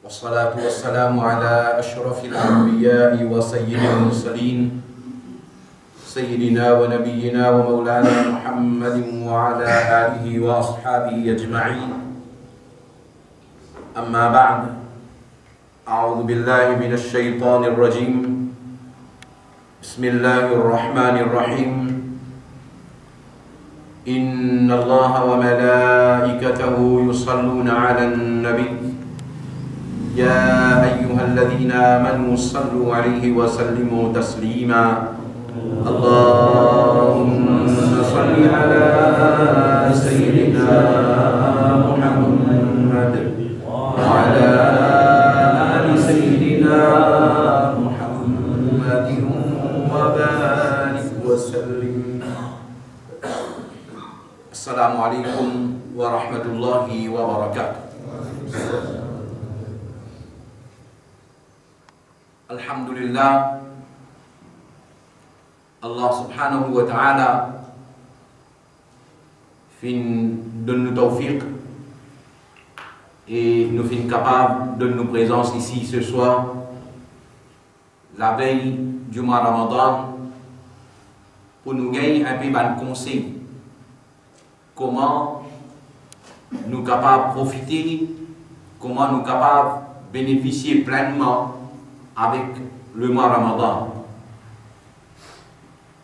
والصلاة والسلام على أشرف الأنبياء وسيد المرسلين سيدنا ونبينا ومولانا محمد وعلى آله وأصحابه أجمعين. أما بعد، أعوذ بالله من الشيطان الرجيم. بسم الله الرحمن الرحيم. إن الله وملائكته يصلون على النبي يا أيها الذين آمنوا صلوا عليه وسلموا تسليما. اللهم صل على سيدنا محمد وعلى آل سيدنا محمد وبارك وسلم. السلام عليكم ورحمة الله وبركاته. Alhamdulillah, Allah subhanahu wa ta'ala donne nous tawfiq et nous fait capable de nos présences ici ce soir, la veille du mois Ramadan, pour nous gagner un peu de conseil. Comment nous capables de profiter, comment nous capables de bénéficier pleinement avec le mois Ramadan.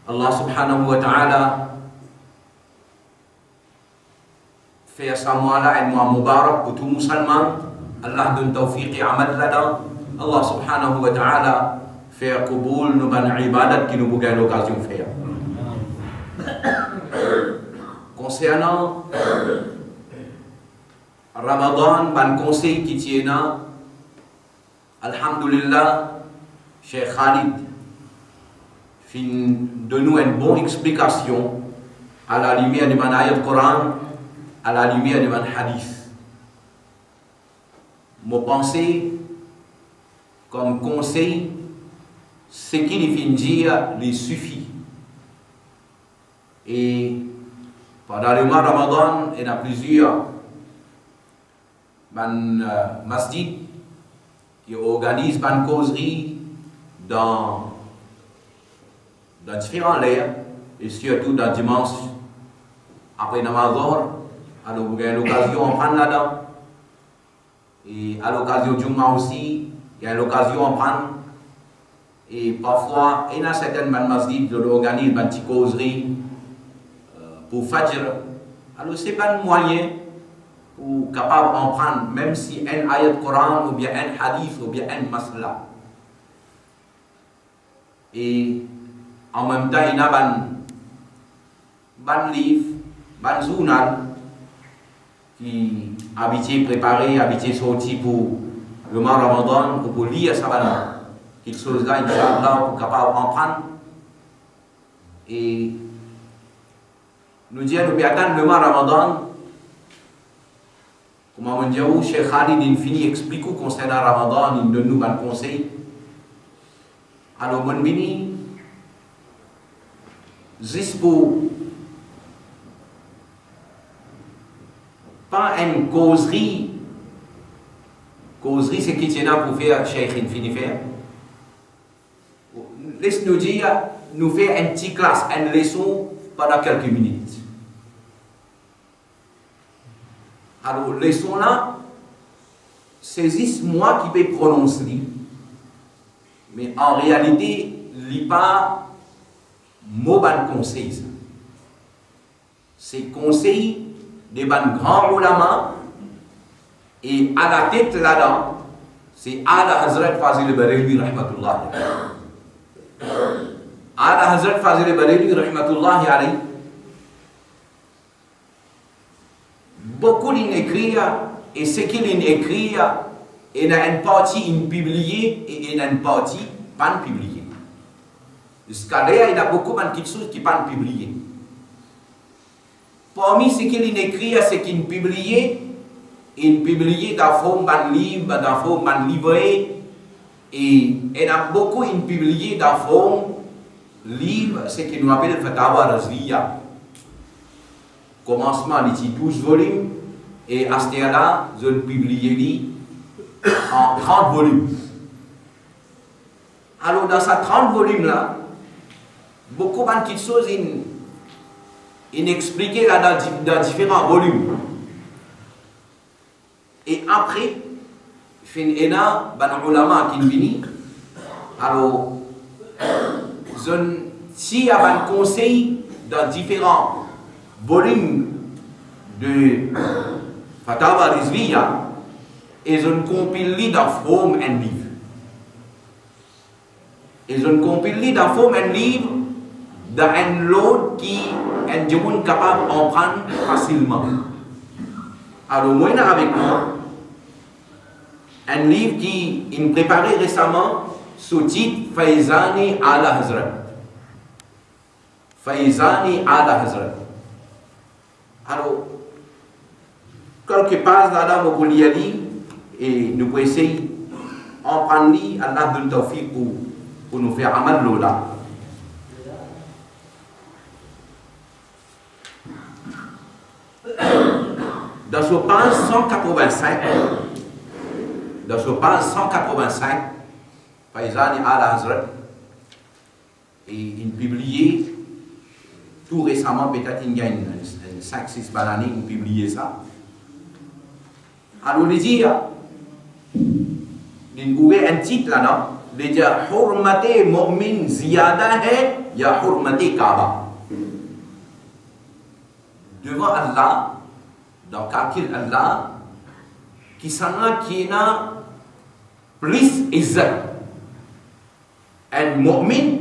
Allah subhanahu wa ta'ala fait ce mois-là un mois mubarak pour tout musulman. Allah donne tawfiq et amal là-dedans. Allah subhanahu wa ta'ala fait qaboul nos bonnes ibadat qui nous gagne l'occasion de faire. Concernant Ramadan, ban conseil qui tient, Alhamdulillah, Cheikh Khalid donne nous une bonne explication à la lumière de mon ayat Coran, à la lumière de mon hadith. Mon pensée comme conseil, ce qu'il vient dire les suffit. Et pendant le mois Ramadan, il y a plusieurs masjids qui organise une causerie dans différents lieux, et surtout dans dimanche après Namazor. Alors vous avez l'occasion de prendre là-dedans, et à l'occasion du mois aussi, il y a l'occasion de prendre. Et parfois, il y a certaines masjids qui organisent une petite causerie pour Fajr. Alors ce n'est pas un moyen ou capable d'en prendre, même si un ayat Coran ou bien un hadith ou bien un masla. Et en même temps, il y a un livre, un journal qui habitué préparé, habitué sorti pour le mois Ramadan ou pour lire ça. Quelque chose là, Inch'Allah, pour capable d'en prendre. Et nous disons, nous attendons le mois Ramadan. Comme on dit, Cheikh Khalid infini explique concernant Ramadan, il donne nous un conseil. Alors, mon bini, juste pour pas une causerie, c'est qui tient pour faire Cheikh infini faire. Laisse-nous dire, nous faire une petite classe, une leçon pendant quelques minutes. Alors, leçon là, c'est juste moi qui peux prononcer. Mais en réalité, il n'y a pas mot de conseil. C'est conseil des grands ulama, et à la tête là-dedans, c'est Ala Hazrat Fazil Bareilly rahmatullah. Ala Hazrat Fazil Bareilly rahmatullah alayhi. Beaucoup d'écrits, et ce qu'il écrit, il y a une partie publiée et il y a une partie pas publiée. Jusqu'à là, il y a beaucoup de choses qui ne sont pas publiées. Parmi ce qu'il écrit, c'est qu'il est publié dans forme de livre, dans forme de livret, et il y a beaucoup publié dans forme de livre, ce qu'il nous appelle Fatawa Razviya. Commencement, il y a 12 volumes, et à ce là je publie en 30 volumes. Alors dans ces 30 volumes-là, beaucoup de petites choses inexpliquées là dans différents volumes. Et après, il y a des ulama qui viennent. Alors, s'il y a un conseil dans différents volumes de Fatawa Rizviya, ils ont compilé dans forme un livre. Ils ont compilé dans forme un livre dans un lot qui est capable d'en prendre facilement. Alors, moi, avec moi, un livre qui est préparé récemment sous titre Faizani Ala Hazrat. Faizani Ala Hazrat. Alors, quelques pages là-dedans, vous pouvez lire et nous pouvons essayer en prendre Allah donne tawfiq pour nous faire amal là. Dans ce page 185, Faizani Ala Hazrat, et il publié tout récemment, peut-être il y a 5-6 années, il publié ça. Alors, il dit, il ouvert un titre là-dedans, il dit Hurmate Mu'min Ziyada hai, ya Hurmate Kaaba. Devant Allah, dans calcul Allah, qui s'en qui n'a plus izzat, un mu'min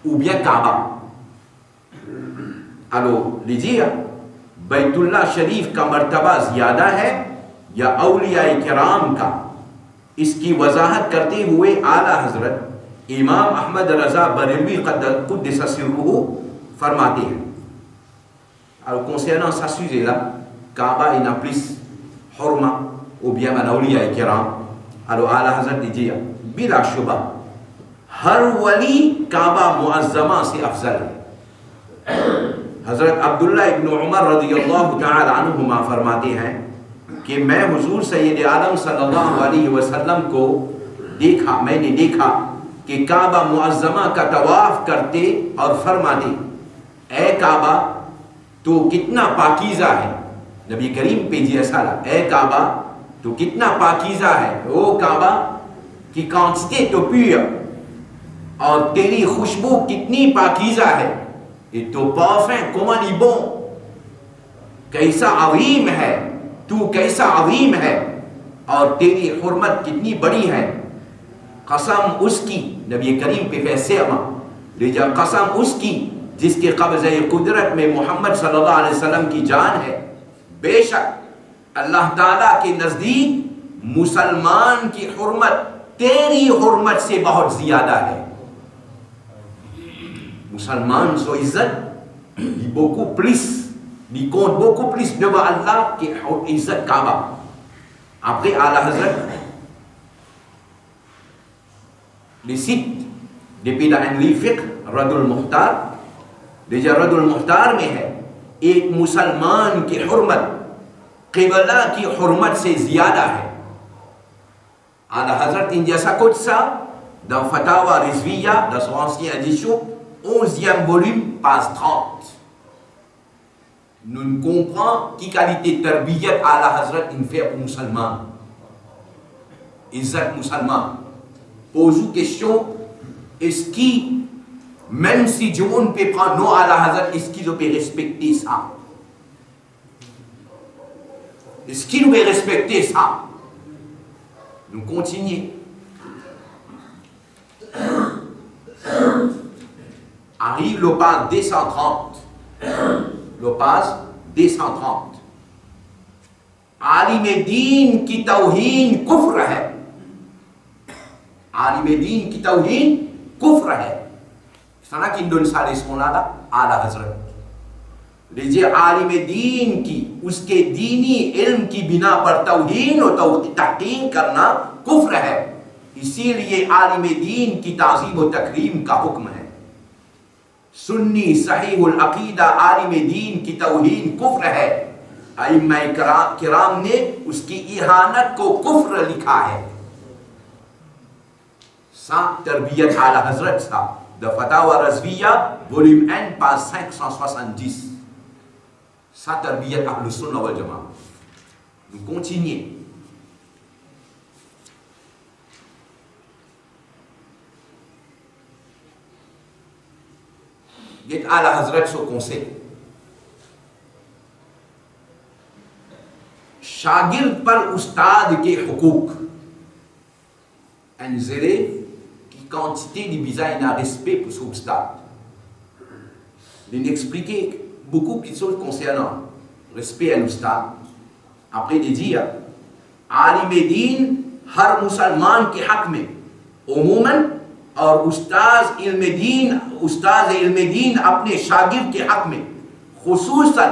ou bien Kaaba. Alors, il dit, Baytullah Sharif ka martaba ziyada hai, या औलिया किराम का, इसकी वजाहत करते हुए आला हजरत इमाम अहमद रजा बरेलवी क़ुद्दस सिर्रुहु फरमाते हैं. Alors concernant ce sujet-là, Kaaba ina plus hurma ou bien man awliya kiram. Alors Ala Hazrat dit bila shubha har wali Kaaba muazzama se afzal. Hazrat Abdullah ibn Umar radiyallahu ta'ala anhuma फरमाते हैं कि मैं हुजूर सैयद आलम सल्लल्लाहु अलैहि वसल्लम को मैंने देखा कि काबा मुअज़्ज़मा का तवाफ करते और फरमाते, ए काबा तो कितना पाकीज़ा है. नबी करीम पे जी साला, ए काबा तो कितना पाकीज़ा है, ओ काबा की क्वांटिटी तो प्योर और तेरी खुशबू कितनी पाकीज़ा है, ये तो पार्फम कोमनी बो, कैसा अजीम है तू, कैसा अजीम है और तेरी हुर्मत कितनी बड़ी है. कसम उसकी, नबी करीम पे फैसला ले जा, कसम उसकी जिसके कब्ज़े कुदरत में मोहम्मद सल्लल्लाहु अलैहि वसल्लम की जान है, बेशक अल्लाह ताला के नज़दीक मुसलमान की हुर्मत तेरी हुर्मत से बहुत ज़्यादा है. मुसलमान सो इज्जत beaucoup plus, il compte beaucoup plus devant Allah que Izzat Kaaba. Après, Ala Hazrat, les sites depuis dans un livre fiqh, Radul Mukhtar, déjà Radul Mukhtar में है एक मुसलमान की हुर्मत क़िबला की हुर्मत से ज़्यादा है. Ala Hazrat in jasa कुछ सा dans Fatawa Rizviya, dans son ancienne édition, 11e volume, page 30. Nous ne comprenons qui qualité de tarbiyat Ala Hazrat in fait pour musulman. Izzat musulman. Pose une question, est-ce qu'il, même si Dieu ne peut prendre non Ala Hazrat, est-ce qu'il peut respecter ça? Est-ce qu'il peut respecter ça? Nous continuons. Arrive le page 230. Le page 230. आलिम दीन की तौहीन कुफ्र है. आलिम दीन की तौहीन कुफ्र है. sana की Indonesia रिस्पोंडा आला हजरत लीजिए आलिम दीन की उसके दीनी इल्म की बिना पर तौहीन और तहकीम करना कुफ्र है. इसीलिए आलिम दीन की ताज़ीम और तकरीम का हुक्म है. सुन्नी सहीहुल अकीदा आलिम दीन की तौहीन कुफ्र है. आइम्मा किराम ने उसकी इहानत को कुफ्र लिखा है। Sans Tarbiyat à Hazrat ça, de Fatawa Razviya, volume 1, page 570. Sans Tarbiyat Ahlus Sunnah wal Jamaah. Nous continuons. Get à la Hazrat ce conseil. शागिर्द पर उस्ताद के हुकूक, un élève qui quantité de besoin de respect pour son ustad. Il expliquait beaucoup de choses concernant respect à l'ustad. Après il dit आलिम दीन हर मुसलमान के हक में उमूमन और उस्ताद इल्म दीन अपने शागिर्द के हक में खुसूसन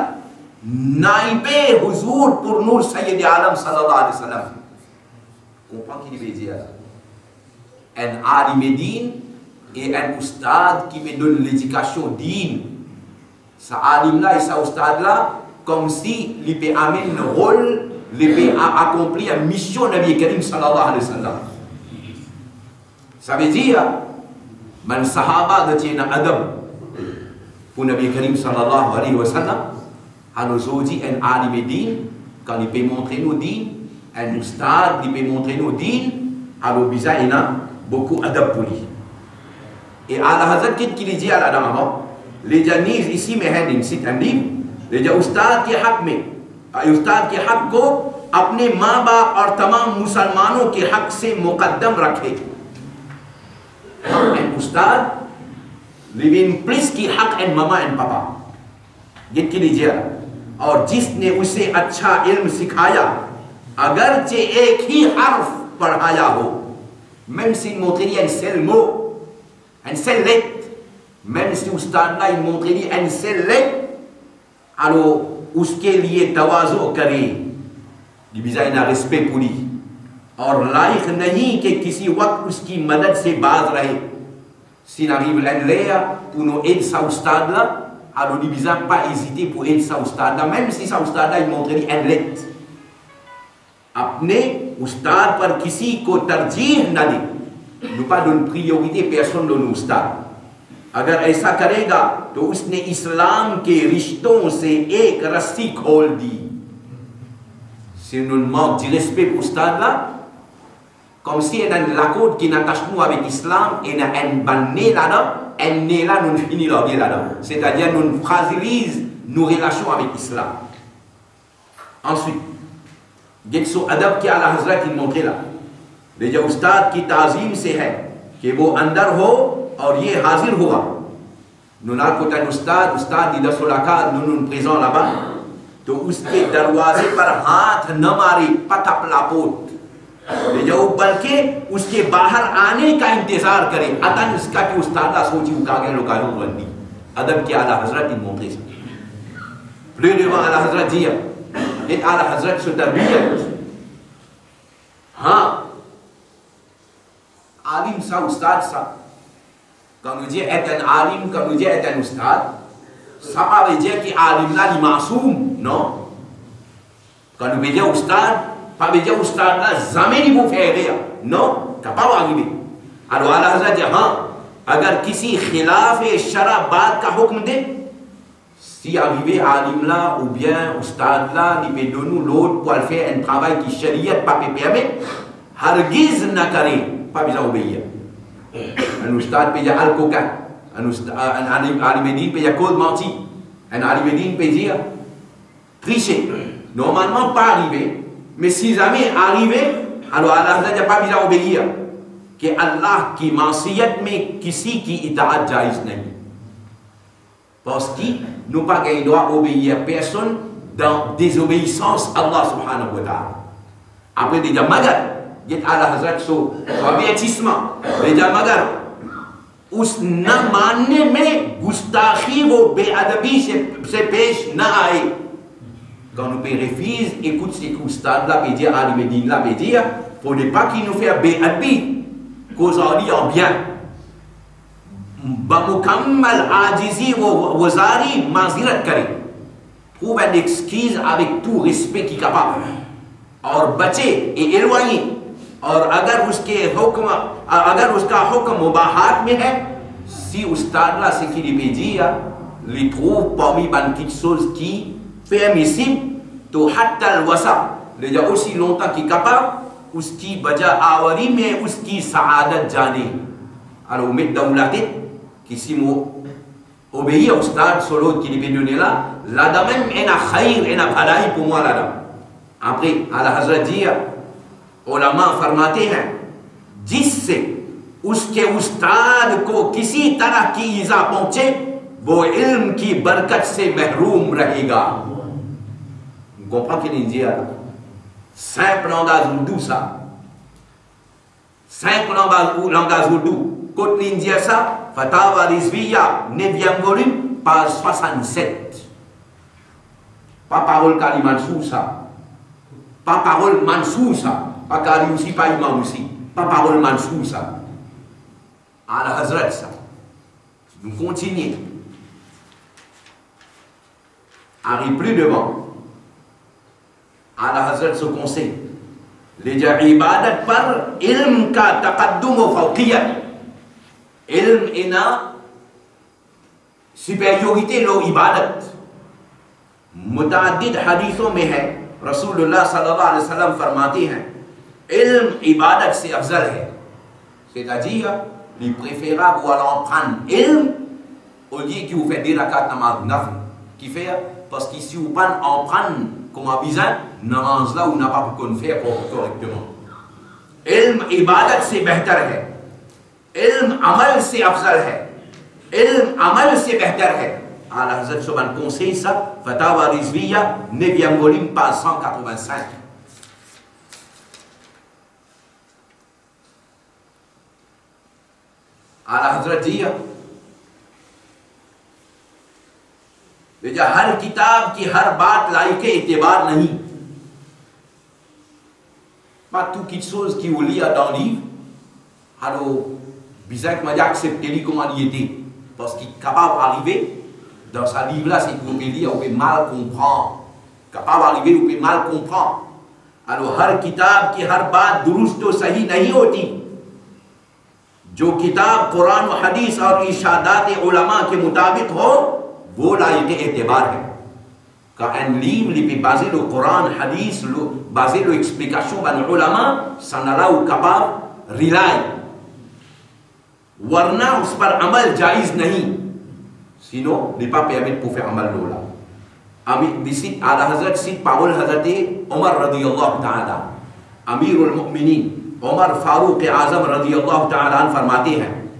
नाइबे हुजूर pour नूर सैयद आलम सल्लल्लाहु अलैहि वसल्लम. Comprends qu'il veut dire un alim din et un ustad qui me donne l'éducation din. Sa alim là et sa ustad là comme si il peut amener un rôle, il peut accomplir une mission Nabi Karim sallallahu alayhi wa sallam. Ça veut dire man sahaba de tiena adab pour Nabi Karim sallallahu alayhi wa sallam. Alors aujourd'hui, un alim din, quand il peut montrer nos din, un ustad, il peut montrer nos din, alors bizarre, il a beaucoup adab pour lui. Et à la Hazrat, qu'est-ce qu'il dit à la dame avant? Les janis ici, mais un site un livre, les gens ustad के हक में, ustad के हक को अपने माँ बाप और तमाम मुसलमानों के हक से मुकद्दम रखे. Un ustad, living plus की हक and mama and papa. ये qu'il dit और जिसने उसे अच्छा इल्म सिखाया अगरचे एक ही हर्फ पढ़ाया हो, même s'il montrerait un seul mot, un seul lettre, même si ustad là il montrerait un seul lettre, alors उसके लिए तवाज़ो करे, लिहाजा इना respect pour lui और लायक नहीं कि किसी वक्त उसकी मदद से बाज रहे. S'il arrive l'enleia pour nous aider sa ustad là, alors il ne pas hésiter pour aider sa ustad, même si sa ustad il montrerait un lettre. अपने उस्ताद पर किसी को तरजीह न दे, न pas donne priorité personne donne उस्ताद. अगर ऐसा करेगा तो उसने इस्लाम के रिश्तों से एक रस्सी खोल दी. Si nous manque de respect pour l'Ustad là, comme si on a un accord qui n'attache nous avec l'islam et on a un banné là-dedans, un né là nous finit la vie là-dedans. C'est-à-dire nous fragilise nos relations avec l'islam. Ensuite, Getso adab की आला हजरत की मोटे ला ले जो उस्ताद की ताज़ीम से है कि वो अंदर हो और ये हाजिर हुआ. नुना को तन उस्ताद दी 10 रकात नुन प्रेजेंट là-bas, तो उसके दरवाजे पर हाथ न मारे पटप लापोट ले जाओ, बल्कि उसके बाहर आने का इंतजार करे. अतन इसका कि उस्ताद सोची उकागे लोकालों बंदी अदब की आला हजरत की मोटे से ले देवा आला हजरत जी एक आला हजरत से तरबियत. हाँ आलिम सा उस्ताद सा quand nous disons être un alim, quand nous disons être un ustad, ça ne veut pas dire que l'alim là est masoum, non. Quand nous disons ustad, pas veut dire ustad là jamais il vous fait rien, non, ça pas arrivé. Alors Allah Azza dit हाँ, अगर किसी खिलाफ शरा बात का हुक्म दे, si arrivé alim là ou bien ustad là, il peut donner l'autre pour faire un travail qui shariat pas permet, hargiz na करे, pas besoin d'obéir. Un ustad peut dire al-coca, un alimedine peut dire code menti, un alimedine peut dire tricher. Normalement pas arrivé, mais si jamais arrivé, alors Allah n'a pas besoin d'obéir. Que Allah qui mansiyat mais kisi qui itaat jaiz nahi. Parce que nous pas qu'il doit obéir personne dans désobéissance à Allah subhanahu wa ta'ala. Après déjà magal. Get ala Hazrat so avertissement déjà मगर उस न मानने में गुस्ताखी वो बेअदबी से पेश न आए. Quand nous refuse, écoute ce que l'Ustad là peut dire, alim din là peut dire, faut ne pas qu'il nous fait béadbi, cause en dit en bien. Bamukammal ajizi wa wazari mazirat करे. trouve une excuse avec tout respect qui est capable. और बचे एलवाई और अगर उसका हुक्म मुबाहात में है, si ustad là c'est qu'il lui dit, il trouve parmi ban quelque chose qui permissible, to hatta al-wasa, il y a aussi longtemps qu'il est capable, उसकी बजा आवरी में उसकी सआदत जाने. Alors met dans la tête que si mo obéir au stade solo qui lui donné là, là même en a khair, en a balaï pour moi là. Après, à la Hazrat dit, ulama फरमाते हैं, जिससे उसके उस्ताद को किसी तरह की ईजा पहुंचे, वो इल्म की बरकत से महरूम रहेगा. On comprend qu'il dit là. Simple langage ourdou ça. Simple langage ourdou. Quand il dit ça, Fatawa Rizviya, 9e volume, page 67. Pas parole Kali Mansour ça. Pas parole Mansour ça. Pas Kali aussi, pas Imam aussi. Pas parole Mansour ça. À la Hazrat ça. Nous continuons. Arrive plus devant. À la Hazrat ce conseil. Les ibadat par ilm ka taqaddum wa fawqiyya. Ilm ina supériorité lo ibadat. मुतादिद हदीसों में है, रसूलुल्लाह सल्लल्लाहु अलैहि वसल्लम फरमाते हैं, इल्म इबादत से अफजल है. C'est-à-dire, il est préférable ou alors prendre ilm au lieu que vous faites des rakats namaz nafl. Qui fait, parce que si vous en prendre comme un bizarre, namaz là, vous n'avez pas pu faire correctement. Ilm ibadat c'est बेहतर है. Ilm amal c'est Afzal है. Ilm amal c'est बेहतर है. À la Hazrat Soban conseille ça, Fatawa Rizviya, 9e volume, page 185. À la Hazrat dit, हर किताब की हर बात लायके एतबार नहीं. Pas tout quelque chose qui vous lit dans le livre, alors, bizarre que m'a accepté comment il était, parce qu'il est capable d'arriver. Dans ce livre-là, c'est que vous pouvez lire, vous pouvez mal comprendre. Capable d'arriver, vous pouvez mal comprendre. Alors, हर किताब की हर बात दुरुस्त तो सही नहीं होती. जो किताब कुरान और हदीस और इशादात उलमा के मुताबिक हो, वो लायक एतबार है. Quand un livre est basé sur le Coran, hadith, basé sur l'explication des ulama, ça n'a pas capable de rely. Warna, us par amal jaiz nahi. Sinon, il n'est pas permis pour faire amal lola. Ici, à la Hazrat, cite parole Hazrat Omar radiyallahu ta'ala. Amirul Mu'minin, Omar Farouk Azam radiyallahu ta'ala फरमाते हैं,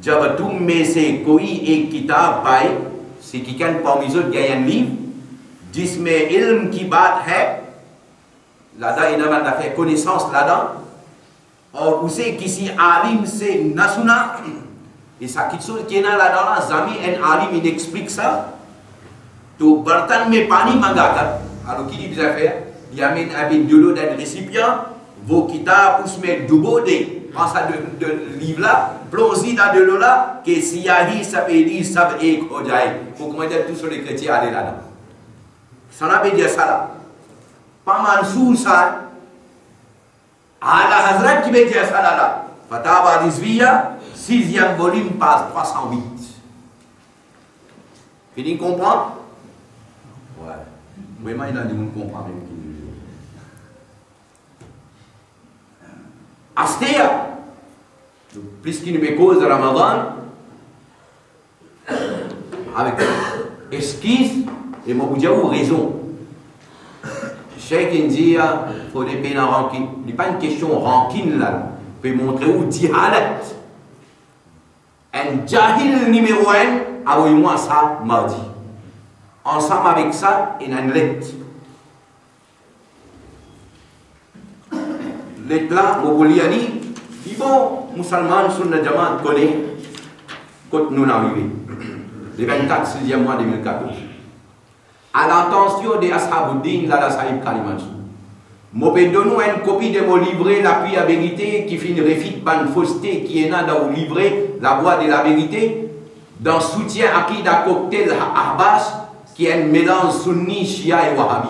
जब तुम में से कोई एक किताब पाए, c'est quelqu'un parmi eux qui a un livre, जिसमें इल्म की बात है, là-dedans il a fait connaissance là-dedans, और उसे किसी आलिम से न सुना, et ça quelque chose qui est là-dedans, Zami un alim il explique ça, तो बर्तन में पानी मंगाकर, alors qu'il dit bien faire, il amène avec de l'eau dans le récipient, vos kitabs उसमें डुबो दे, prends ça de livre là, plonge dans de l'eau là, que सियाही सफेदी सब एक हो जाए. Faut comment dire tous les chrétiens aller là-dedans. Ça n'a pas dit ça là. Pas Mansour ça. Ala Hazrat qui veut dire ça là. Fatawa Rizviya, 6e volume, page 308. Fini comprendre? Ouais. Vraiment, il a dit qu'on comprend même. Astéa, puisqu'il nous cause de Ramadan, avec esquisse, et moi, vous dites, raison. Cheikh India, il faut des peines en rancune. Il n'est pas une question rancune là. Il peut montrer où dihalat. Un jahil numéro 1, envoyez-moi ça mardi. Ensemble avec ça, il y a une lettre. Lettre là, Mogholiani, dit bon, musulman sur le Jamaat connaît, quand nous arrivons. Le 24 6e mois 2014. À l'intention des Ashabuddin, là, la Sahib Kalimansu. Je donne une copie de mon livret, l'appui à vérité, qui fait une réfite ban fausseté, qui est là dans le livret, la voie de la vérité, dans soutien à qui d'un cocktail Ahbas, qui est un mélange sunni, shia et wahhabi.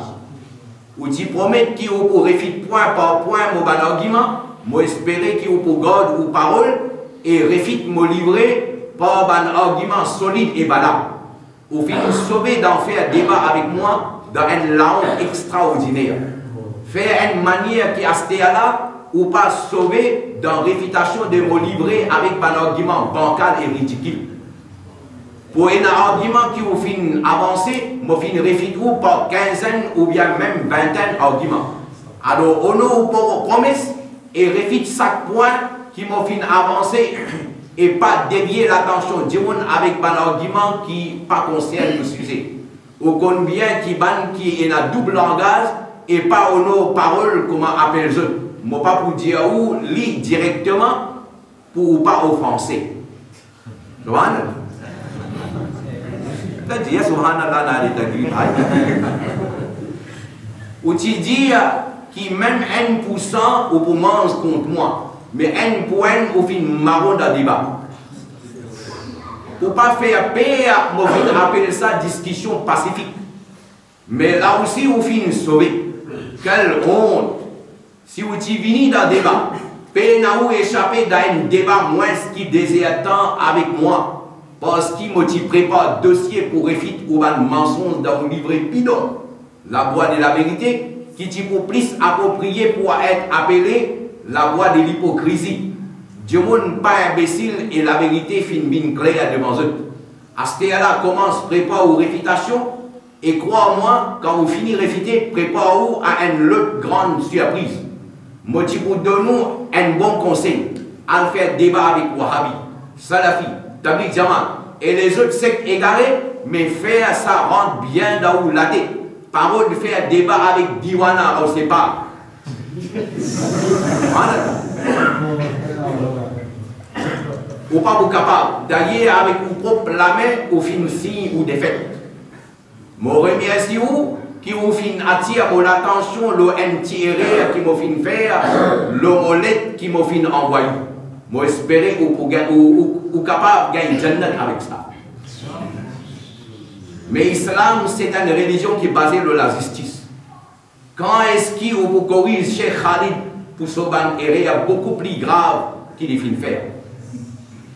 Ou tu promets qu'il vous pour réfuter point par point mon argument, moi espérer qu'il vous pour garde ou parole et réfute mon livrer par un argument solide et valable. Ou finir sauver d'en faire débat avec moi dans une langue extraordinaire. Faire une manière qui a là ou pas sauver dans réfutation de mon livret avec un argument bancal et ridicule. Pour un argument qui vous fin avancer, je fin réfuter par quinzaine ou bien même vingtaine d'arguments. Alors, on a pour promesse et réfute chaque point qui m'a fin avancer et pas dévier l'attention du monde avec un argument qui pas concerne le sujet. Ou combien qui est un double langage et pas aux paroles comme on appelle eux. Je pas pour dire où lit directement pour pas offenser. Subhanallah. Tu dis subhanallah dans les taglies. Ou tu dis qui même 1% ou pour manger contre moi, mais 1 point au fin marron dans le débat. Pour pas faire paix, moi je appelle ça discussion pacifique. Mais là aussi, au fin sauver. Quelle honte! Si vous venez dans le débat, vous échapper dans un débat moins qui désire tant avec moi, parce qu'il me prépare un dossier pour réfuter ou un mensonge dans un livret bidon, la voie de la vérité, qui est pour plus approprié pour être appelé la voie de l'hypocrisie. Dieu n'est pas imbécile et la vérité finit bien claire devant eux. À ce là commence prépare aux réfutations. Et crois-moi, quand vous finissez de réfuter, préparez-vous à une autre grande surprise. Moi, je vous donne un bon conseil à faire débat avec Wahhabi, Salafi, Tabligh Jamaat et les autres sectes égarés, mais faire ça rentre bien dans la tête. Parole de faire débat avec Diwana, on ne sait pas. Ou pas vous capable d'ailleurs avec vos propres la main au fin signe ou défaite. Je remercie vous qui vous attire mon attention, l'intérêt qui m'a fait faire, l'omelette qui m'a fait envoyer. Je espère que vous capable de gagner Jannat avec ça. Mais l'islam, c'est une religion qui est basée sur la justice. Quand est-ce qu'il vous corrige Cheikh Khalid pour ce ban erreur beaucoup plus grave qu'il fait faire?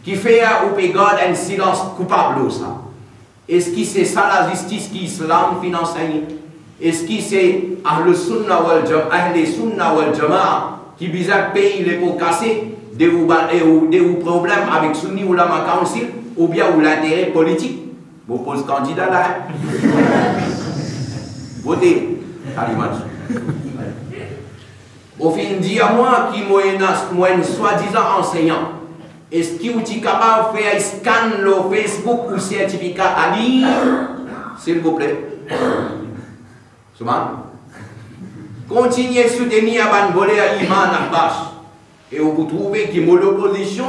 Qui fait ou peut garder un silence coupable ça? Est-ce que c'est ça la justice qui l'islam finance? Est-ce que c'est Ahl Sunna wal Jama'a qui vise à payer les pots cassés des problèmes avec Sunni ou la Council ou bien l'intérêt politique? Vous posez candidat là. Votez. Au fin dit à moi qui moi un soi-disant enseignant. Est-ce que vous êtes capable de faire un scan le Facebook ou certificat à lire? S'il vous plaît. Continuez à soutenir Ban Bolé à Iman Abbas. Et vous trouvez que l'opposition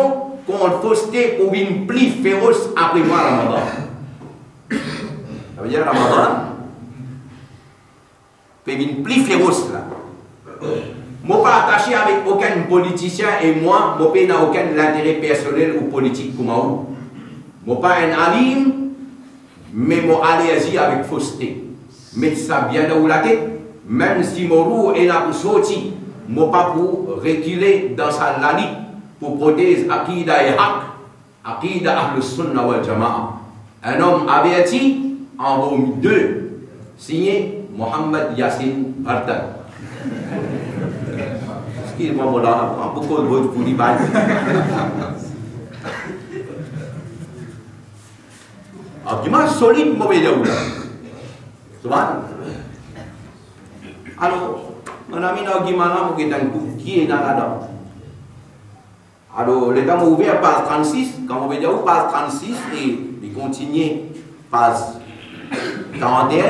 contre fausseté pour une plus féroce après moi Ramadan. Ça veut dire Ramadan fait une plus féroce là. Je ne suis pas attaché avec aucun politicien et moi, je n'ai aucun intérêt personnel ou politique comme vous. Je ne suis pas un alim, mais je suis allergie avec fausseté. Mais ça vient de la tête, même si mon roue est là pour sortir, je ne suis pas pour reculer dans sa lali pour protéger Akida et Haq, Akida Ahl Sunna wal Jama'a. Un homme averti en vaut 2, signé Mohamed Yassine Bartan. Excusez-moi, là, beaucoup de votes pour les balles. Argument solide, mauvais de là. Alors, mon ami argument là, qui est dans là-dedans. Alors, le temps ouvert page 36, quand on veut dire page 36 et il continue page 41,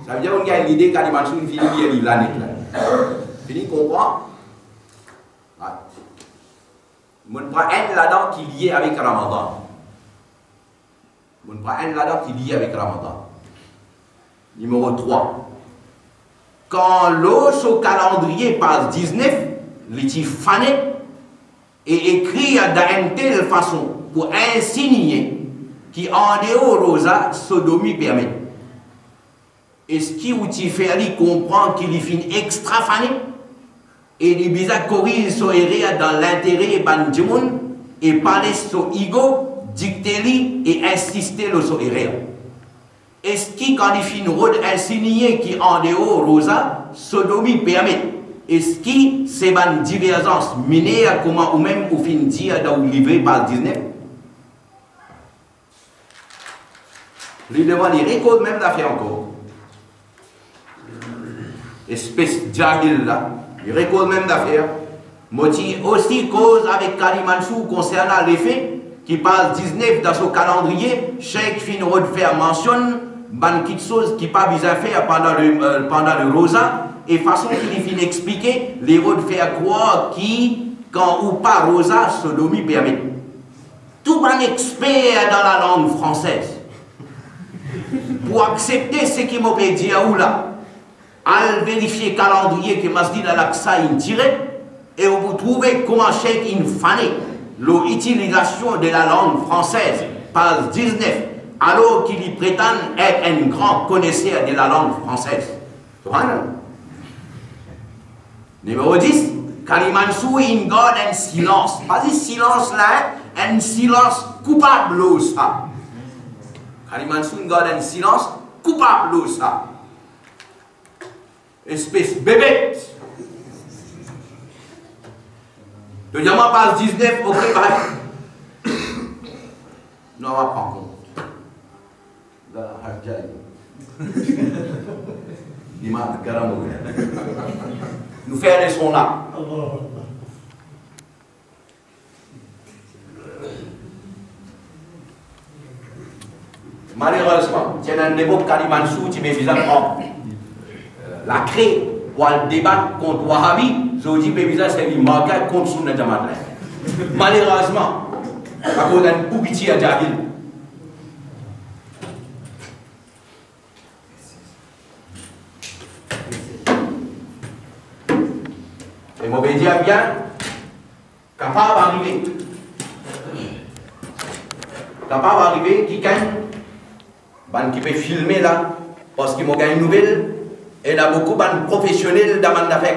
ça veut dire qu'il y a l'idée qu'à l'image finit bien l'année. Fini comprendre? Je ne prends un là-dedans qui est lié avec Ramadan. Je ne prends un là-dedans qui est lié avec Ramadan. Numéro 3. Quand l'os au calendrier passe 19, les fané et écrit d'une telle façon pour insigner qu'en dehors rosa sodomie permet. Est-ce qu'il ou tu fait aller comprendre qu'il est fin extra fané? Et il bizarre corrige son erreur dans l'intérêt de monde et parler son ego, dicter et insister sur son erreur. Est-ce qu'il quand il fin rôle insigné qui en dehors rosa, sodomie permet? Est-ce que c'est une divergence minée à comment ou même au fin dire dans le livre par 19? Il demande, il récolte même l'affaire encore. Espèce d'agile là, il récolte même l'affaire. Moti aussi cause avec Kalimansou concernant les faits qui parle 19 dans son calendrier. Cheikh Finrod faire mentionne ban quelque chose qui pas besoin faire pendant le rosa et façon qu'il finit expliquer les rods faire croire qui quand ou pas rosa sodomie permet. Tout un expert dans la langue française. Pour accepter ce qui m'a dit à ou là, à vérifier le calendrier que m'a dit à l'Aksa in tiré, et vous trouvez comment Cheikh in fané l'utilisation de la langue française, page 19, alors qu'il y prétend être un grand connaisseur de la langue française. Numéro 10, Kalimansou in God un silence. Pas dit silence là, un silence coupable ça. Kalimansou in God un silence coupable ça. Espèce bébé. Le diamant passe 19 au préparé. Nous on va prendre compte. Nous faisons les sons là. Malheureusement, il y a un débat de Kalimansou qui m'est visé la crée pour le débat contre Wahhabi, je dis que c'est une marque contre Sunna Jamaat. Malheureusement, à cause d'un poubiti à Djadil. Et mon bédi a bien capable d'arriver. Capable d'arriver qui qui peut filmer là, parce qu'il m'a gagné une nouvelle. Et il y a beaucoup de professionnels qui ont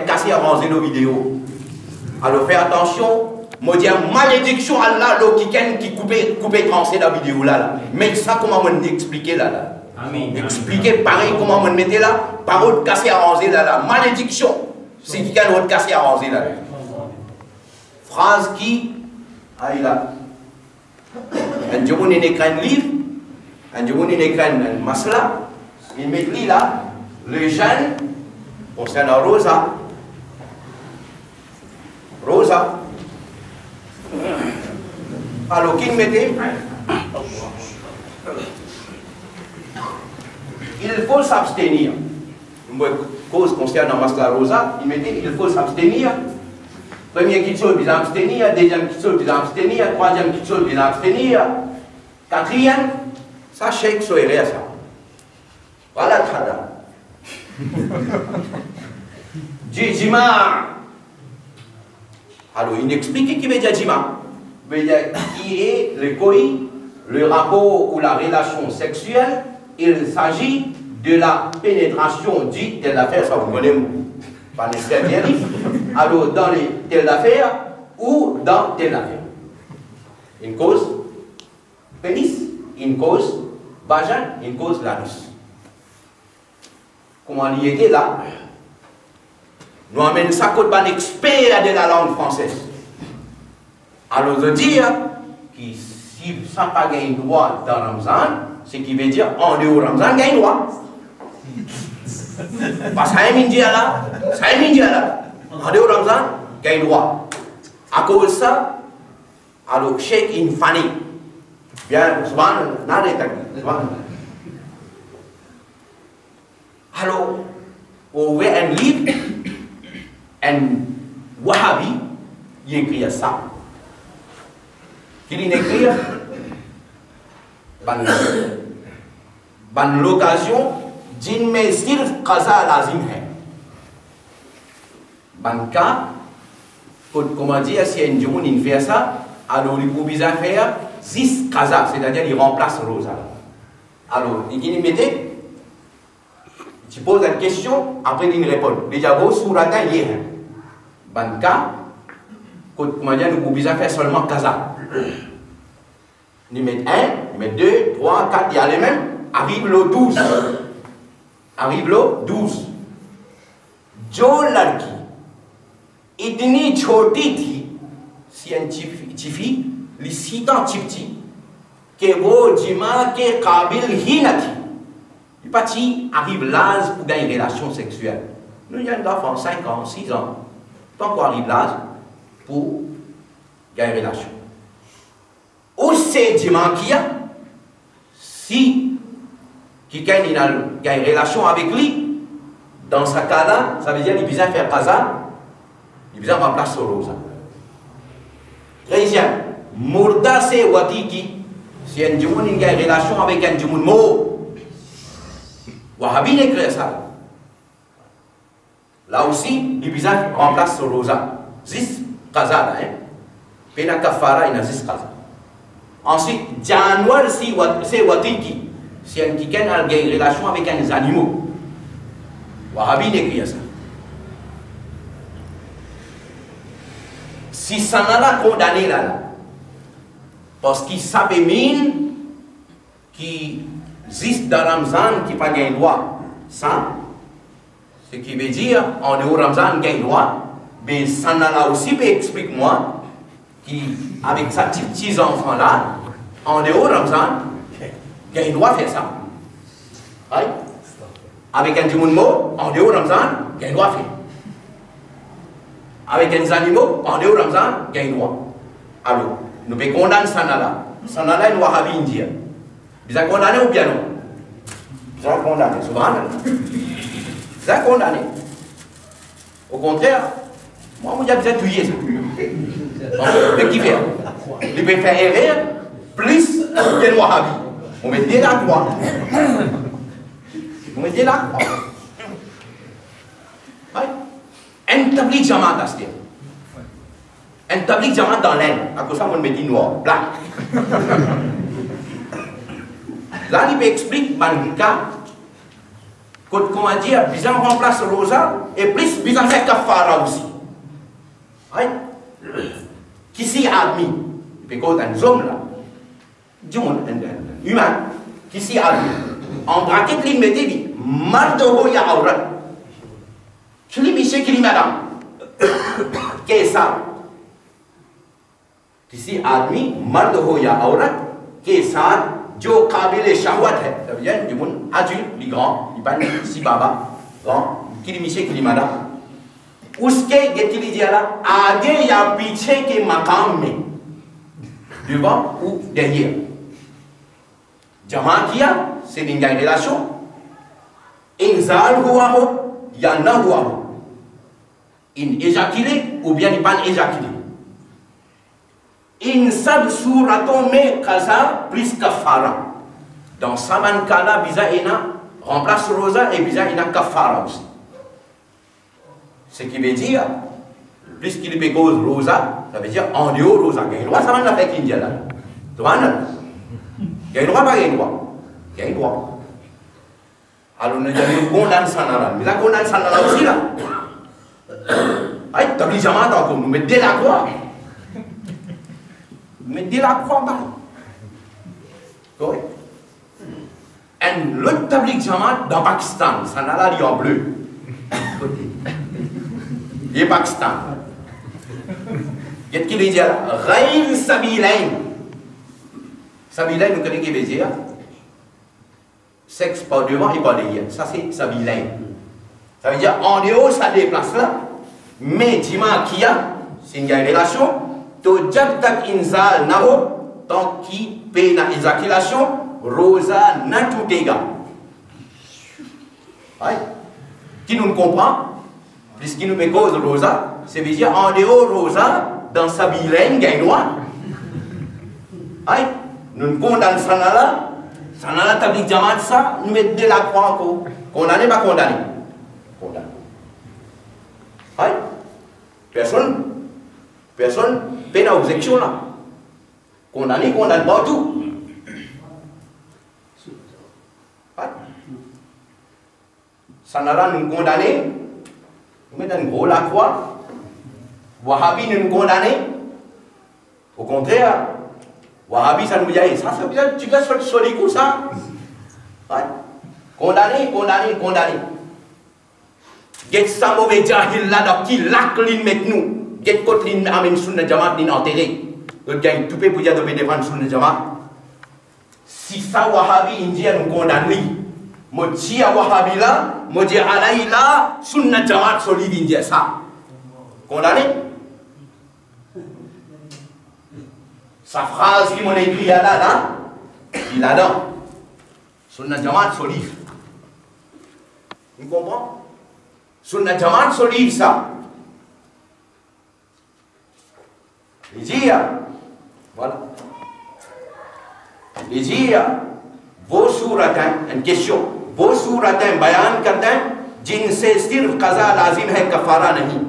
casser à ranger nos vidéos. Alors faites attention, je dis malédiction à Allah qui coupe trancher la vidéo là. Mais ça, comment on expliquer là? Amen. Expliquer pareil comment on mettait là, parole cassée à ranger là. Malédiction, c'est qui a une cassée à ranger là. Phrase qui, il a. Un jour, il écrit un livre, un jour, il écrit un masla, il met là. Les jeunes, concernant Rosa, alors qu'il mettait, il faut s'abstenir. Une cause concernant Masla Rosa, il mettait, il faut s'abstenir. Première question, il faut s'abstenir. Deuxième question, il faut s'abstenir. Troisième question, il faut s'abstenir. Quatrième, ça, Cheikh Soéré à ça. Voilà, Trada. Jima. Alors, il explique qui veut dire Jima. Veut dire qui est le koi, le rapport ou la relation sexuelle. Il s'agit de la pénétration dite telle affaire, ça vous connaissez pas nécessairement bien dit. Alors, dans les telle affaire ou dans telle affaire. Une cause pénis, une cause vagin, une cause l'anus. Comment il était là? Nous amène ça comme un expert de la langue française. Alors, je dis que si ça n'a pas gagné droit dans Ramzan, ce qui veut dire en dehors de Ramzan, gagne droit. Parce que ça est là. En dehors de Ramzan, gagne droit. À cause de ça, alors, Cheikh in Fani. Bien, souvent, alors, on voit un livre, un Wahhabi, il écrit ça. Qu'il écrit, ban l'occasion, jin me sirf qaza lazim hai. Ban cas, comment dire, si un jour il fait ça, alors il peut bien faire 6 qaza, c'est-à-dire il remplace Rosa. Alors, il mettait. Tu poses une question, après il répond. Déjà, vous, sourata, il y a un. Banca, comment dire, nous pouvons faire seulement Kaza. Nous mettons 1, nous mettons 2, 3, 4, il y a les mêmes. Arrive le 12. Arrive le 12. Jo ladki. Itni choti thi. Scientifique, les scientifiques, que vos jima ke kabil hi nati. Le petit arrive l'âge pour gagner une relation sexuelle. Nous, il y a une enfant 5 ans, 6 ans. Tant qu'on arrive l'âge pour gagner une relation. Où c'est jima qui a, si qui gagne une relation avec lui, dans ce cas-là, ça veut dire qu'il a besoin de faire kaza, il a besoin de remplacer Rosa. Deuxième, Mourda c'est Watiki, c'est un djimoun qui a une relation avec un djimoun mo. Wahabi n'est que ça. Là aussi, il a besoin de remplacer Rosa. Zis kaza, hein. Pena kafara, il a zis kaza. Ensuite, Januar c'est Watiki. C'est un qui a une relation avec un animaux. Wahabi n'est que ça. Si ça n'a pas condamné là, parce qu'il savait mine qui existe dans Ramzan qui n'a pas gagné droit, ça, ce qui veut dire en dehors Ramzan gagne droit, mais ça n'a pas aussi, explique-moi, qui avec sa petits enfants là, en dehors Ramzan, gagne droit faire ça. Oui? Avec un djimoun mot, en dehors Ramzan, gagne droit faire. Avec des animaux, en dehors Ramzan, gagne droit. Alors, nous pouvons condamner Sanala. Sanala est Wahhabi indien. Vous avez condamné ou bien non? Vous avez condamné, souvent. Vous avez condamné. Au contraire, moi, je vous ai tué ça. Mais qui fait? Il peut faire erreur plus que Wahhabi. On met des la croix. On met des la croix. Un tablik jamaat à ce dire. Un tablik jamaat dans l'Inde. À cause de ça, on met dit noir, blanc. Là, il explique, Malika, comment dire, bizarre remplace Rosa, et plus bizarre fait Kafara aussi. Oui? Qui s'y a admis? Il peut un homme là, un humain, qui s'y a admis. En braquette, il me dit, Mardoho ya aurat. Je dis, monsieur, qui dit, madame, qu'est-ce ça? Ici, admis, Mardoho ya aurat, qu'est-ce ça? Jo kabile shahwat hai. Ça veut dire, du monde adulte, les grands, les pan, si baba, grand, qui dit, monsieur, qui dit, madame. Uske, qu'est-ce qu'il dit là? Age ya piche ke makam me. Devant ou derrière. Jama kia, c'est une relation. Inzal huwa ho, ya na huwa ho. In éjaculé ou bien il pas éjaculé. In sab suraton me kaza plus kafara. Dans saman kala biza ina remplace rosa et biza ina kafara aussi. Ce qui veut dire, plus qu'il peut cause rosa, ça veut dire en dehors rosa. Il y a un droit, ça va faire qu'il y a là. Il y a un droit, pas un droit. Il y a un droit. Alors nous avons condamné Sanara. Mais la condamné Sanara aussi là. Aïe, t'as dit jamais encore, nous mettons de la croix. Nous mettons de la croix bas. Correct. Et l'autre tablik Jamaat dans Pakistan, Sanara il est en bleu. Il est Pakistan. Qu'est-ce qu'il veut dire là? Raïl Sabilain. Sabilain, nous connaissons ce qu'il veut dire. Sexe par devant et par derrière. Ça c'est Sabilain. Ça veut dire en dehors, ça déplace là. Mais Dima Kia, c'est une relation. To Jabtak Inzal Nao, tant qu'il paye la éjaculation, Rosa Natutega. Qui nous comprend? Puisqu'il nous met cause Rosa, c'est veut dire en dehors Rosa, dans sa bilaine, gagne droit. Nous condamnons Sanala, Sanala tablik Jamaat ça, nous mettons de la croix encore. Condamné, pas condamné. Condamné. Personne peine à objection là. Condamné, condamne pas tout. ça n'a pas nous condamner. Nous mettons une grosse la croix. Wahhabi nous condamner. Au contraire, Wahhabi ça nous dit, ça veut dire tu vas sur les coups ça. Ouais. Condamné, condamné, condamné. Get sa mauvais jahil là qui l'acline met nous. Get kotlin amen sunna jamaat ni enterré. Le gars tout peut pour dire de défendre sunna jamaat. Si ça Wahhabi indien nous condamne. Mo dis à Wahhabi là, mo dis à Laïla, sunna jamaat solide indien ça. Condamné. Sa phrase qui m'a écrit là, il a là. Sunna jamaat solide. Vous comprenez? Sunna jamaat solide ça. Il dit, voilà. Il dit, vos souratin, une question, vos souratin bayan करते हैं जिनसे सिर्फ कज़ा लाजिम है कफ़ारा नहीं.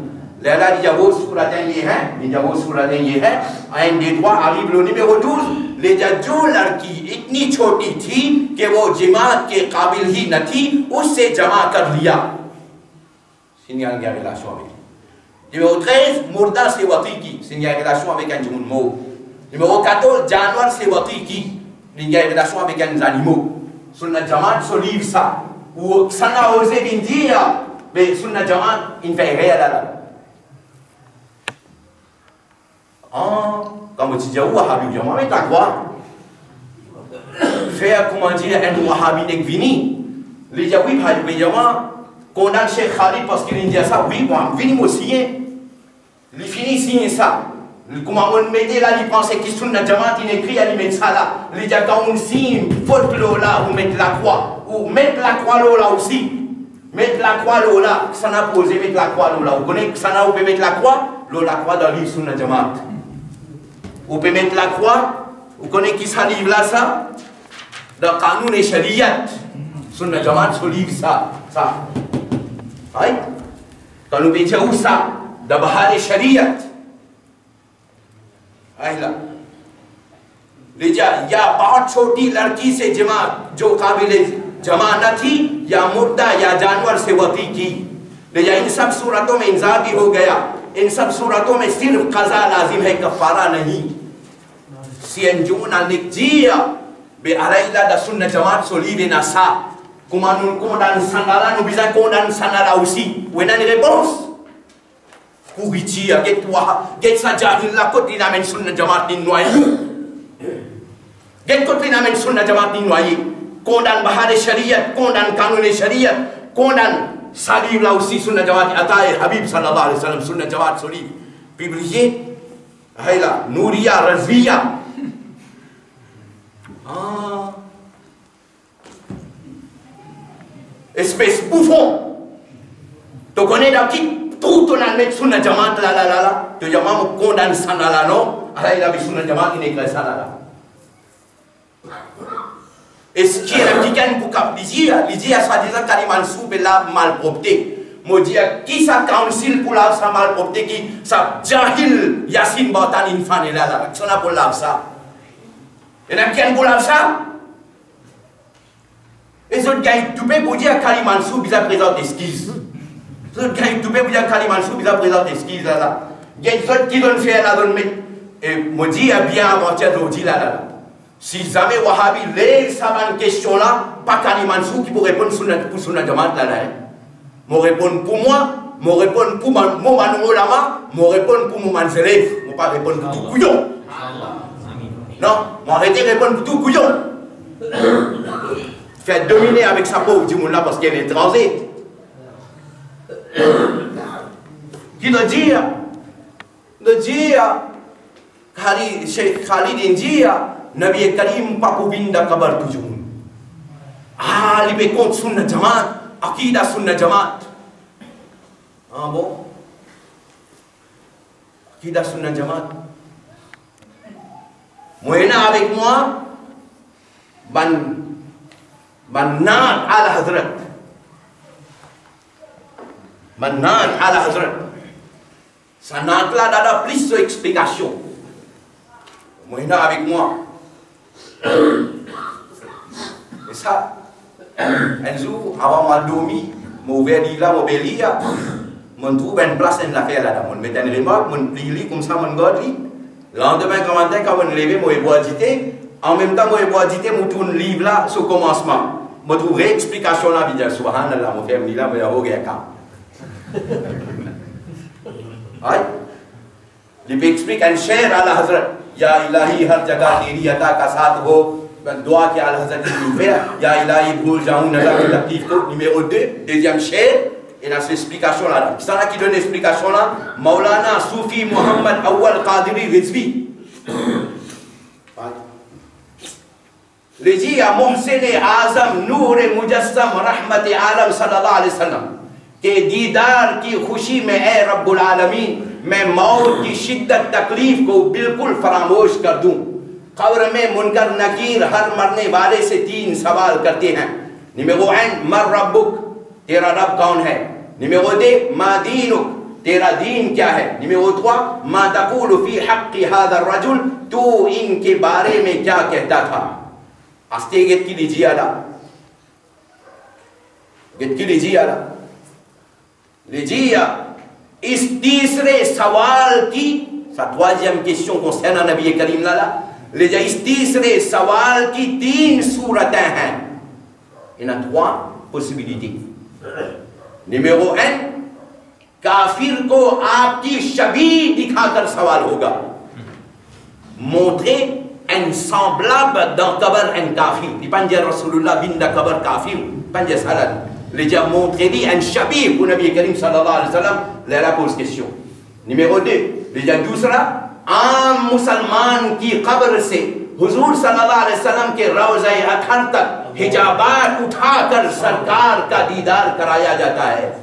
Léla dit, वो souratin ये है, il dit, वो souratin ये है. Un des trois arrive le numéro 12. ले जा जो लड़की इतनी छोटी थी कि वो जिमात के काबिल ही न थी, उससे जमा कर लिया. Signal की relation avec. Numéro 13, Mourda c'est Watiki, signal relation avec un mot. Numéro 14, Januar c'est Watiki, signal relation avec un animaux. Sunna Jamaat se livre ça. Ou ça n'a osé bien dire, mais Sunna Jamaat, il fait rien là. Ah, comme tu dis, Wahhabi, je m'en mets à quoi? Faire comment dire un Wahhabi n'est vini. Les gens, oui, mais condamne Cheikh Khalid parce qu'il dit ça, oui, moi, vini aussi. Il finit signer ça. Comment on met là, il pensait qu'il sunna jamaat, il écrit, il met ça là. Il dit quand on signe, faute là, ou mettre la croix. Ou mettre la croix là aussi. Mettre la croix là, ça n'a pas osé mettre la croix là. Vous connaissez que ça n'a pas mettre la croix? La croix dans le livre sunna jamaat. Vous pouvez mettre la croix, vous connaissez qui ça livre là ça? Dans Qanun et Shariat. Sunna jamaat se livre ça. Ça. Oui? Quand nous disons où ça? Dans Bahar et Shariat. là. ले जा या बहुत छोटी लड़की से जमा जो काबिले जमा न थी या मुर्दा या जानवर से वती की ले जा इन सब सूरतों में इंजार भी हो गया इन सब सूरतों में सिर्फ कज़ा लाजिम है कफ़ारा नहीं सियंजून al-nikjia be alaila da sunna jamaat solive na sa kumanun kodan sanala no bisa kodan sanala aussi wena ni réponse kugitia get sa jahil la ko dinamen sunna jamaat din noyi get ko dinamen sunna jamaat din noyi kodan bahar syariat kodan kanun syariat kodan salib la aussi sunna jamaat atai habib sallallahu alaihi wasallam sunna jamaat solive publié hayla nouria razia ah espèce bouffon tu connais d'acquis tout ton almet sunna jamaat la tu jamaat mo condamne sanala no ala ila bi sunna jamaat ini kala sanala est-ce qu'il y a quelqu'un pour cap lizia ça disant kaliman sou bela malpropreté mo dia qui ça council pour la sa malpropreté qui ça jahil yasin batan infan la ça na pour la ça et n'a qu'un pour la ça et ce gars tout peut pour dire kaliman sou bisa présente esquisse ce gars tout peut pour dire kaliman sou bisa présente esquisse là il y a d'autres qui donnent faire la donne et mo dia bien avant de là si jamais Wahhabi lève sa question là, pas Kaliman Sou qui peut répondre pour Sunna Jamaat là. Moi répondre pour moi, moi répondre pour mon ulama, moi répondre pour mon élève, moi pas répondre pour tout couillon. Non, moi arrêtez de répondre pour tout couillon. Faire dominer avec sa pauvre du monde là parce qu'elle est étranger. Qui doit dire, Sheikh Khalid India. Nabi Karim pakubinda kabar tujun. Libe kont sunna jamaat, akidah sunna jamaat. Ah bon? Akidah sunna jamaat. Moyena avec moi, Bannan ala Hazrat. Bannan ala Hazrat. Ça n'a pas dada plus d'explication. Moyena avec moi. Et ça, un jour, avant ma dormi, mon ouvert livre là, mon bel livre, mon trouve une place en l'affaire là, mon met une remarque, mon lit comme ça, mon god lit. Lendemain, quand on levé, mon bois dité, en même temps, mon bois dité, mon tourne livre là, sur le commencement. Je trouve explication là, je dis, subhanallah, mon frère me dit là, mais il y a aucun cas. Aïe. Il explique un cher à la Hazrat, Ya ilahi har jagah teri ata ka saath ho, doa ke al Hazrat ne fait, Ya ilahi bhul jaun Allah ke taklif ko, numéro 2, deuxième cher, et dans cette explication là. C'est là qui donne l'explication là, Maulana Soufi Muhammad Awal Qadiri Rizvi. Le dit à Muhsin Azam Nour Mujassam Rahmat Alam sallallahu alayhi wa sallam के दीदार की खुशी में ए रब्बुल आलमीन मैं मौत की शिद्दत तकलीफ को बिल्कुल फरामोश कर दूं। कब्र में मुनकर नकीर हर मरने वाले से 3 सवाल करते हैं। निमेगो एन मर रब्बुक, तेरा रब कौन है। निमेगो 2 मा दीनुक, तेरा दीन क्या है। निमेगो 3 मा तक़ूलु फी हक़्क़ि हाज़ा रजुल, तू इनके बारे में क्या कहता था। आस्ते गेट की लीजिए आला, गेट की लीजिए आला लीजिए। इस तीसरे सवाल की, sa troisième question concernant Nabi Karim Lala, इस तीसरे सवाल की 3 सूरतें हैं। Il y a 3 possibilités. Numéro 1, काफिर को आपकी शबीह दिखाकर सवाल होगा। Montrer un semblable dans kabar un kafir. Di panjang Rasulullah bin da kabar kafir, panjang salat. Les gens montrent un chabir pour Nabi Karim sallallahu alayhi wa sallam, la pose question. Numéro 2, les gens दूसरा, आम मुसलमान की कब्र से हुजूर सल्लल्लाहु अलैहि वसल्लम के रोज़े अतहर तक हिजाबात उठाकर सरकार का दीदार कराया जाता है।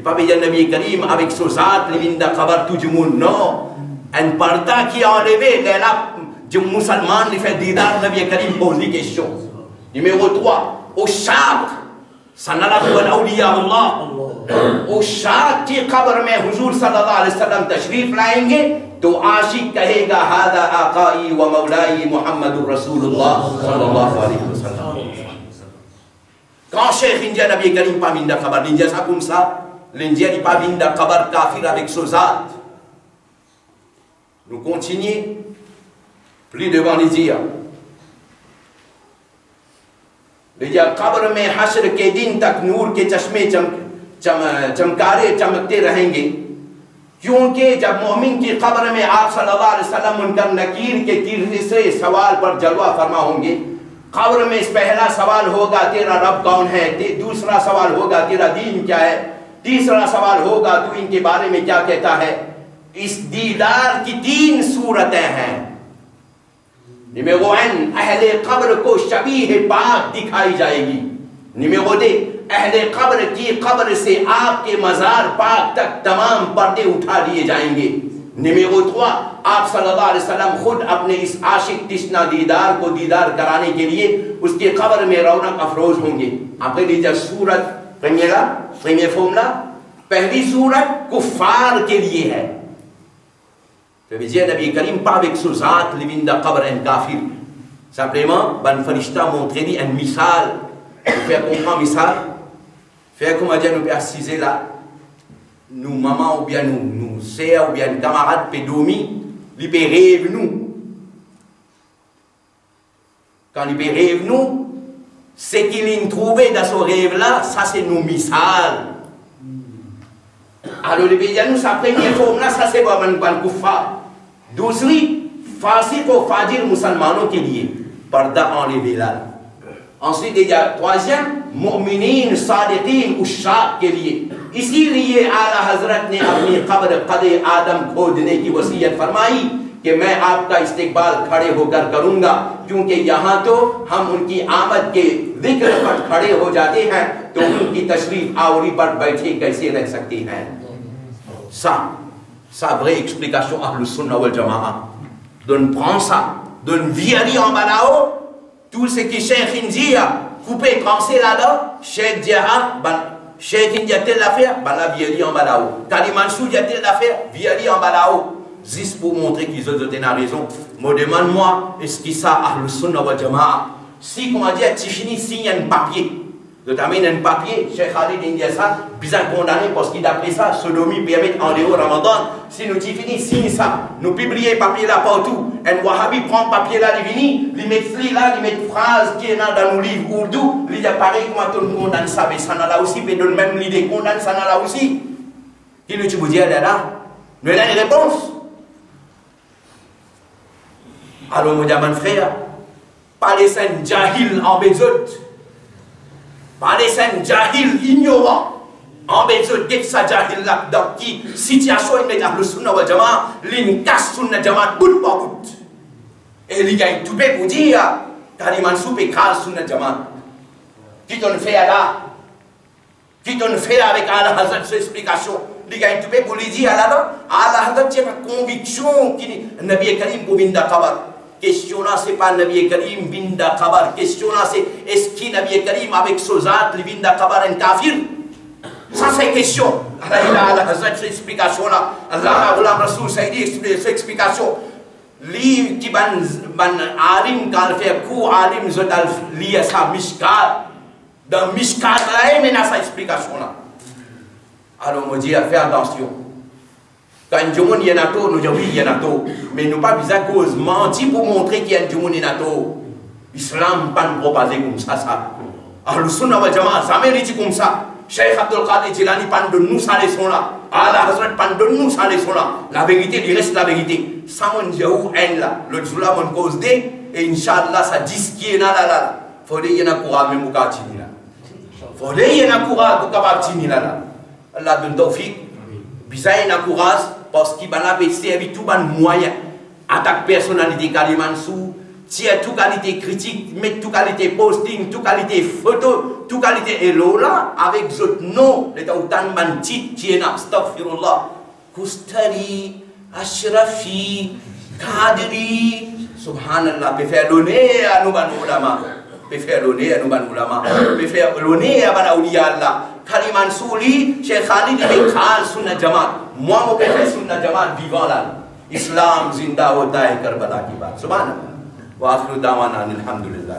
Papi Nabi Karim avec son zat livinda khabar tujmun no, un parta qui a enlevé là, जो मुसलमान ने fait दीदार Nabi Karim pose des questions. Numéro 3, au shaq सनलत वल औलिया अल्लाह, उस शाद की कब्र में हुजूर सल्लल्लाहु अलैहि वसल्लम तशरीफ लाएंगे तो आशिक कहेगा हादा आकाई व मौलाई मुहम्मदुर रसूलुल्लाह सल्लल्लाहु अलैहि वसल्लम। Quand Cheikh India Nabi Karim pas minda kabar l'India ça comme ça, l'India n'est pas minda kabar kafir avec Sozat. Nous continuons plus devant les yeux. कब्र में हश्र के दिन तक नूर के चश्मे चमकारे चमकते रहेंगे, क्योंकि जब मोमिन की कब्र में आप सल्लल्लाहु अलैहि वसल्लम मुनकर नकीर के तीसरे सवाल पर जलवा फरमा होंगे। कब्र में पहला सवाल होगा तेरा रब कौन है, दूसरा सवाल होगा तेरा दीन क्या है, तीसरा सवाल होगा तू इनके बारे में क्या कहता है। इस दीदार की 3 सूरतें हैं। Numéro 1, अहले कब्र को शबीह पाक दिखाई जाएगी। Numéro 2, अहले कब्र की कब्र से आपके मज़ार पाक तक तमाम पर्दे उठा लिए जाएंगे। Numéro 3, आप सल्लल्लाहु अलैहि वसल्लम खुद अपने इस आशिक तिश्ना दीदार को दीदार कराने के लिए उसके कब्र में रौनक अफरोज होंगे। Après déjà सूरत première forme là, पहली सूरत कुफार के लिए है। तो विजय नबी करीम pas avec son zat living da qabr un kafir. Simplement, ban farishta montrer dit un misal. Pour faire comprendre misal, faire comme dire nous peut assiser là, nous maman ou bien nous sœurs ou bien camarades peut dormir, il peut rêver nous. Quand il peut rêver nous, ce qu'il a trouvé dans son rêve là, ça c'est nous misal. Alors, les nous, sa première forme là, ça c'est ban kuffar. दूसरी फासिक और फाजिर मुसलमानों के लिए पर्दा enlevé là. Ensuite il y a troisième मुमिनीन सादिकीन उशाक के लिए। इसीलिए आला हजरत ने अपनी कब्र कदे आदम खोदने की वसीयत फरमाई कि मैं आपका इस्तिकबाल खड़े होकर करूंगा, क्योंकि यहाँ तो हम उनकी आमद के जिक्र पर खड़े हो जाते हैं तो उनकी तशरीफ आवरी पर बैठे कैसे रह सकते हैं। Sa vraie explication à Ahlus-Sunnah wal Jama'a. Donne prends ça, donne viali en bas là-haut, tout ce qui Cheikh India, coupé, tranché là-dedans, Cheikh Djaha, Cheikh India telle affaire, la viali en bas là-haut. Kalimansou a telle affaire, viali en bas là-haut. Juste pour montrer qu'ils ont donné la raison. Me demande-moi, est-ce que ça Ahlus-Sunnah wal Jama'a? Si, comment dire, tu finis, signe un papier. Notamment un papier, Cheikh Khalid India ça, bien condamné parce qu'il d'après ça, sodomie permet en dehors Ramadan. Si nous t'y finissons, signe ça, nous publions papier là partout. Un Wahhabi prend papier là, il vient, il met là, il met phrase qui est dans nos livres ourdou, il y a pareil comment on condamne ça, mais ça n'a là aussi, mais donne même l'idée, condamne ça n'a là aussi. Et nous tu vous dis là, nous avons une réponse. Alors mon diamant frère, pas les saints jahil en bezot. Pas les saints jahil ignorants en bezot dès que ça jahil là dans qui situation est dans le sunna wal jama l'in casse sunna jama bout par bout et les gars tout pour dire taliman soupe casse sunna jama qui t'ont fait là qui t'ont fait avec Allah Hazrat cette explication les gars tout pour lui dire Allah Hazrat c'est une conviction qui Nabi Karim Govinda Kabar. Question là, c'est pas Nabi Karim Binda Kabar. Question là, c'est est-ce qu'il Nabi Karim avec Sozat, le Binda Kabar un kafir? Ça, c'est question. Allah a cette explication là. Allah a Rasoul Saïdi cette explication. Li qui ban alim quand fait coup alim zodal lié sa mishkat. Dans mishkat là, il mène sa explication là. Alors, on dit, fais attention. Quand il y a un ato, nous disons oui, il y a un ato. Mais nous pas besoin de cause mentir pour montrer qu'il y a un ato. L'islam pas nous proposer comme ça. Alors le sunna wal jama'a, ça mérite comme ça. Cheikh Abdul Qadir Jilani pas de nous ça leçon là. Allah Hazrat pas de nous ça leçon là. La vérité, il reste la vérité. Ça mon Dieu ou haine là. Le jour là, mon cause d'é. Et Inch'Allah, ça dit ce qui est là là. Faudrait y en a courage même au quartier là. Faudrait y en a courage au quartier là. Allah donne tawfiq. Bisa y en a courage. Parce qu'il va servi tout les moyens. Attaque personnalité Kaliman sous, tirer toute qualité critique, mettre toute qualité posting, toute qualité photo, toute qualité hello là, avec d'autres noms, les autant de titres qui est là, astaghfirullah. Kustari, Ashrafi, Kadri, subhanallah, peut faire l'honneur à nous ulama. Peut faire l'honneur à nous ulama. Peut faire l'honneur à nous Allah. Kaliman Souli, Cheikh Khalid ibn Khal Sunna Jamaat. Moi, mon père fait Sunna Jamaat vivant là. Islam zinda hota hai Karbala ki baat. Subhanallah. Wa akhiru da'wana alhamdulillah.